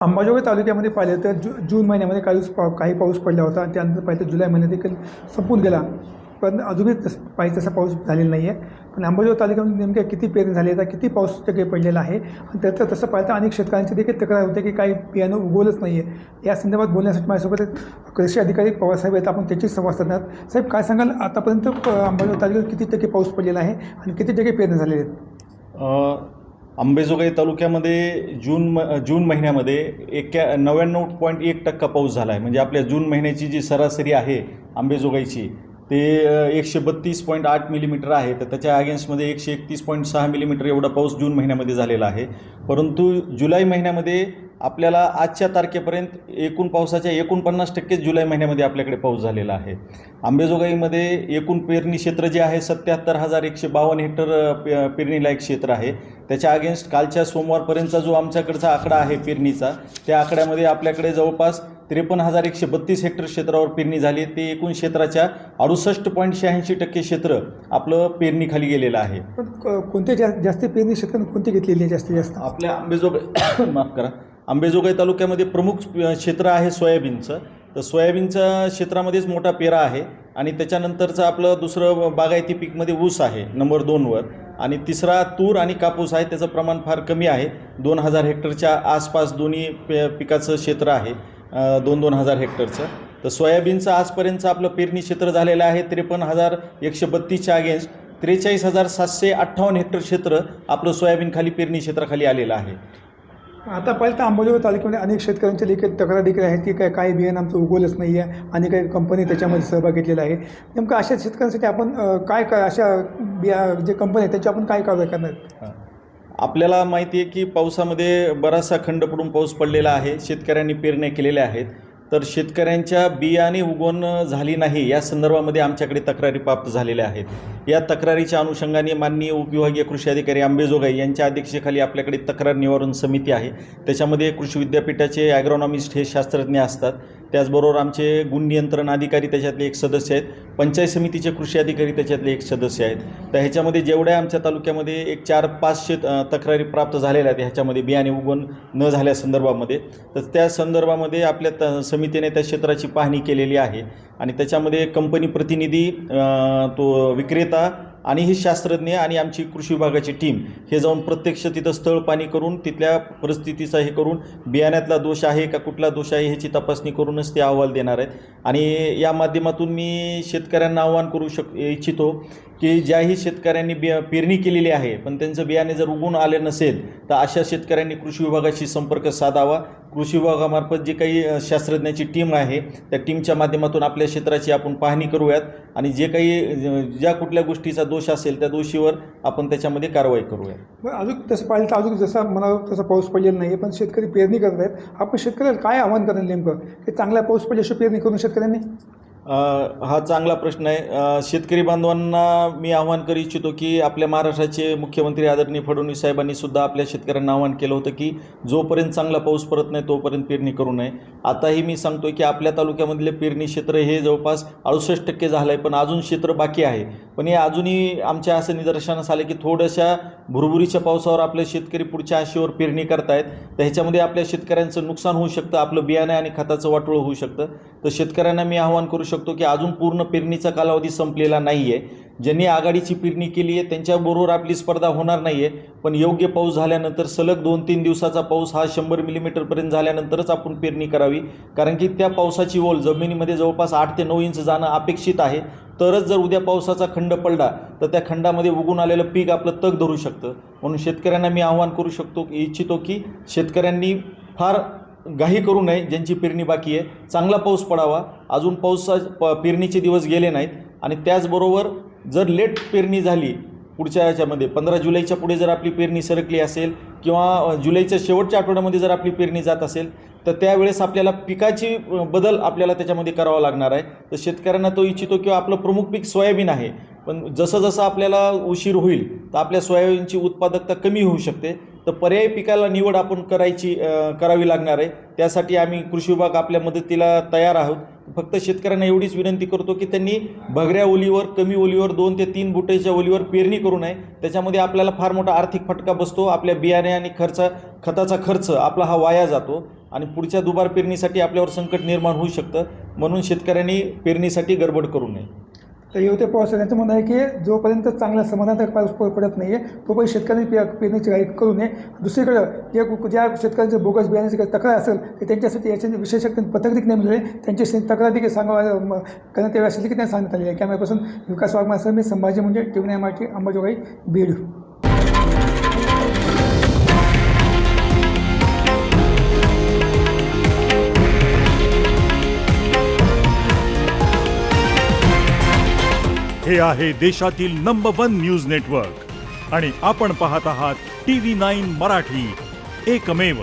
अंबाजोगाई तालुक्यामध्ये पाहिलं तर जून महिन्यामध्ये काही पाऊस पडला होता. त्यानंतर पाहिलं तर जुलै महिन्यात देखील संपून गेला, पण अजूनही पाहिजे तसा पाऊस झालेला नाही आहे. पण अंबाजोगाई तालुक्यामध्ये नेमक्या किती पेरणी झाली आहे, किती पाऊस टक्के पडलेला आहे, आणि त्याचं तसं पाहिलं तर अनेक शेतकऱ्यांची देखील तक्रार होते की काही बियाणं उगवलंच नाही आहे. या संदर्भात बोलण्यासाठी माझ्यासोबत कृषी अधिकारी पवारसाहेब आहेत. आपण त्याची संवाद साधणार. साहेब, काय सांगाल, आतापर्यंत अंबाजोगाई तालुक्यात किती टक्के पाऊस पडलेला आहे आणि किती टक्के पेरणी झालेली आहेत? अंबेजोगाई तालुक्यामध्ये जून महिन्यामध्ये 99.1% पाऊस झाला आहे. म्हणजे आपल्या जून महिन्याची जी सरासरी आहे अंबेजोगाईची ते 132.8 मिलीमीटर आहे. तर त्याच्या अगेन्स्टमध्ये 131.6 मिलीमीटर एवढा पाऊस जून महिन्यामध्ये झालेला आहे. परंतु जुलै महिन्यामध्ये आपल्याला आजच्या तारखेपर्यंत एकूण पावसाच्या 49% जुलै महिन्यामध्ये आपल्याकडे पाऊस झालेला आहे. अंबेजोगाईमध्ये एकूण पेरणी क्षेत्र जे आहे 77,152 हेक्टर पेरणीलायक क्षेत्र आहे. त्याच्या अगेन्स्ट कालच्या सोमवारपर्यंतचा जो आमच्याकडचा आकडा आहे पेरणीचा, त्या आकड्यामध्ये आपल्याकडे जवळपास 53,132 हेक्टर क्षेत्रावर पेरणी झाली. ते एकूण क्षेत्राच्या 68.86% क्षेत्र आपलं पेरणीखाली गेलेलं आहे. पण कोणते जास्त पेरणी शेतकऱ्यांनी कोणती घेतलेली आहे जास्तीत जास्त? आपल्या अंबेजोगाई तालुक्यामध्ये प्रमुख क्षेत्र आहे सोयाबीनचं. तर सोयाबीनच्या क्षेत्रामध्येच मोठा पेरा आहे, आणि त्याच्यानंतरचं आपलं दुसरं बागायती पीकमध्ये ऊस आहे नंबर 2वर, आणि तिसरा तूर आणि कापूस आहे. त्याचं प्रमाण फार कमी आहे. 2,000 हेक्टरच्या आसपास दोन्ही पिकाचं क्षेत्र आहे, 2,000 हेक्टरचं. तर सोयाबीनचं आजपर्यंतचं आपलं पेरणी क्षेत्र झालेलं आहे 53,132च्या अगेन्स्ट 43,758 हेक्टर क्षेत्र आपलं सोयाबीन खाली पेरणी क्षेत्राखाली आलेलं आहे. आता पाहिलं तर अंबाजोगाई तालुक्यामध्ये अनेक शेतकऱ्यांच्या देखील तक्रार देखील आहेत की काही बियाणं आमचं उगवलंच नाही आहे आणि काही कंपनी त्याच्यामध्ये सहभाग घेतलेला आहे. नेमकं अशा शेतकऱ्यांसाठी आपण काय अशा जे कंपनी आहेत त्याची आपण काय कारवाई करणार? आपल्याला माहिती आहे की पावसामध्ये बराचसा खंड पडून पाऊस पडलेला आहे. शेतकऱ्यांनी पेरण्या केलेल्या आहेत. तर शेतकऱ्यांच्या बियाणे उगवण झाली नाही या संदर्भामध्ये आमच्याकडे तक्रारी प्राप्त झालेल्या आहेत. या तक्रारीच्या अनुषंगाने माननीय उपविभागीय कृषी अधिकारी अंबेजोगाई यांच्या अध्यक्षतेखाली आपल्याकडे तक्रार निवारण समिती आहे. त्याच्यामध्ये कृषी विद्यापीठाचे ॲग्रॉनॉमिस्ट हे शास्त्रज्ञ असतात. त्याचबरोबर आमचे गुण नियंत्रण अधिकारी त्याच्यातले एक सदस्य आहेत. पंचायत समितीचे कृषी अधिकारी त्याच्यातले एक सदस्य आहेत. तर ह्याच्यामध्ये जेवढ्या आमच्या तालुक्यामध्ये एक 4-5 तक्रारी प्राप्त झालेल्या आहेत ह्याच्यामध्ये बियाणे उगवण न झाल्या संदर्भामध्ये, तर त्या संदर्भामध्ये आपल्या समितीने त्या क्षेत्राची पाहणी केलेली आहे. आणि त्याच्यामध्ये कंपनी प्रतिनिधी, तो विक्रेता आणि हे शास्त्रज्ञ आणि आमची कृषी विभागाची टीम हे जाऊन प्रत्यक्ष तिथं स्थळ पाहणी करून तिथल्या परिस्थितीचा हे करून बियाण्यातला दोष आहे का कुठला दोष आहे ह्याची तपासणी करूनच ते अहवाल देणार आहेत. आणि या माध्यमातून मी शेतकऱ्यांना आवाहन करू इच्छितो की ज्याही शेतकऱ्यांनी पेरणी केलेली आहे पण त्यांचं बियाणे जर उगवून आले नसेल तर अशा शेतकऱ्यांनी कृषी विभागाशी संपर्क साधावा. कृषी विभागामार्फत जी काही शास्त्रज्ञाची टीम आहे त्या टीमच्या माध्यमातून आपल्या क्षेत्राची आपण पाहणी करूयात, आणि जे काही ज्या कुठल्या गोष्टीचा दोष असेल त्या दोषीवर आपण त्याच्यामध्ये कारवाई करूयात. अजून तसं पाहिलं तर अजून जसा म्हणावं तसा पाऊस पडलेला नाही आहे, पण शेतकरी पेरणी करत आहेत. आपण शेतकऱ्याला काय आव्हान कराल नेमकं की चांगला पाऊस पडल्याशिवाय पेरणी करून शेतकऱ्यांनी? हा चांगला प्रश्न आहे. शेतकरी बांधवांना मी आवाहन करू इच्छितो की आपल्या महाराष्ट्राचे मुख्यमंत्री आदरणीय फडणवीस साहेबांनी सुद्धा आपल्या शेतकऱ्यांना आवाहन केलं होतं की जोपर्यंत चांगला पाऊस पडत नाही तोपर्यंत पेरणी करू नये. आताही मी सांगतो की आपल्या तालुक्यामधले पेरणी क्षेत्र हे जवळपास 68% झालं आहे, पण अजून क्षेत्र बाकी आहे. पण हे अजूनही आमच्या असं निदर्शनास आलं की थोड्याशा भुरभुरीच्या पावसावर आपले शेतकरी पुढच्या आशेवर पेरणी करतायत. तर ह्याच्यामध्ये आपल्या शेतकऱ्यांचं नुकसान होऊ शकतं, आपलं बियाणं आणि खताचं वाटोळं होऊ शकतं. तर शेतकऱ्यांना मी आवाहन करू शकतो की अजून पूर्ण पेरणीचा कालावधी संपलेला नाही आहे. ज्यांनी आघाडीची पेरणी केली आहे त्यांच्याबरोबर आपली स्पर्धा होणार नाही आहे, पण योग्य पाऊस झाल्यानंतर सलग 2-3 दिवसाचा पाऊस हा 100 मिलीमीटरपर्यंत झाल्यानंतरच आपण पेरणी करावी. कारण की त्या पावसाची ओल जमिनीमध्ये जवळपास 8 ते 9 इंच जाणं अपेक्षित आहे. तरच जर उद्या पावसाचा खंड पडला तर त्या खंडामध्ये उगून आलेलं पीक आपलं तग धरू शकतं. म्हणून शेतकऱ्यांना मी आवाहन करू इच्छितो की शेतकऱ्यांनी फार घाई करू नये. ज्यांची पेरणी बाकी आहे चांगला पाऊस पडावा. अजून पेरणीचे दिवस गेले नाहीत. आणि त्याचबरोबर जर लेट पेरणी झाली पुढच्या याच्यामध्ये 15 जुलैच्या पुढे जर आपली पेरणी सरकली असेल किंवा जुलैच्या शेवटच्या आठवड्यामध्ये जर आपली पेरणी जात असेल तर त्यावेळेस आपल्याला पिकाची बदल आपल्याला त्याच्यामध्ये करावा लागणार आहे. तर शेतकऱ्यांना तो इच्छितो किंवा आपलं प्रमुख पीक सोयाबीन आहे, पण जसं जसं आपल्याला उशीर होईल तर आपल्या सोयाबीनची उत्पादकता कमी होऊ शकते. तर पर्यायी पिकाला निवड आपण करावी लागणार आहे. त्यासाठी आम्ही कृषी विभाग आपल्या मदतीला तयार आहोत. फक्त शेतकऱ्यांना एवढीच विनंती करतो की त्यांनी भगऱ्या ओलीवर, कमी ओलीवर 2 ते 3 बुटेच्या ओलीवर पेरणी करू नये. त्याच्यामध्ये आपल्याला फार मोठा आर्थिक फटका बसतो. आपल्या बियाणे आणि खताचा खर्च आपला हा वाया जातो आणि पुढच्या दुबार पेरणीसाठी आपल्यावर संकट निर्माण होऊ शकतं. म्हणून शेतकऱ्यांनी पेरणीसाठी गडबड करू नये. तर येवते पाऊस त्यांचं म्हणणं आहे की जोपर्यंत चांगला समाधानकारक पाऊस पडत नाही आहे तोपर्यंत शेतकऱ्यांनी पेरणीची घाई करू नये. दुसरीकडं ज्या शेतकऱ्यांचं बोगस बियाण्याची काही तक्रार असेल तर त्यांच्यासाठी याच्या विशेष पथक नेमलेले त्यांची तक्रार देखील करण्यात यावी असेल की त्यांना सांगण्यात आलेली आहे. कॅमेरापासून विकास वाघमारे, मी संभाजी म्हणजे टीव्ही मराठी, अंबाजोगाई, बीड. हे आहे देशातील नंबर 1 न्यूज नेटवर्क आणि आपण पाहत आहात TV9 मराठी, एकमेव.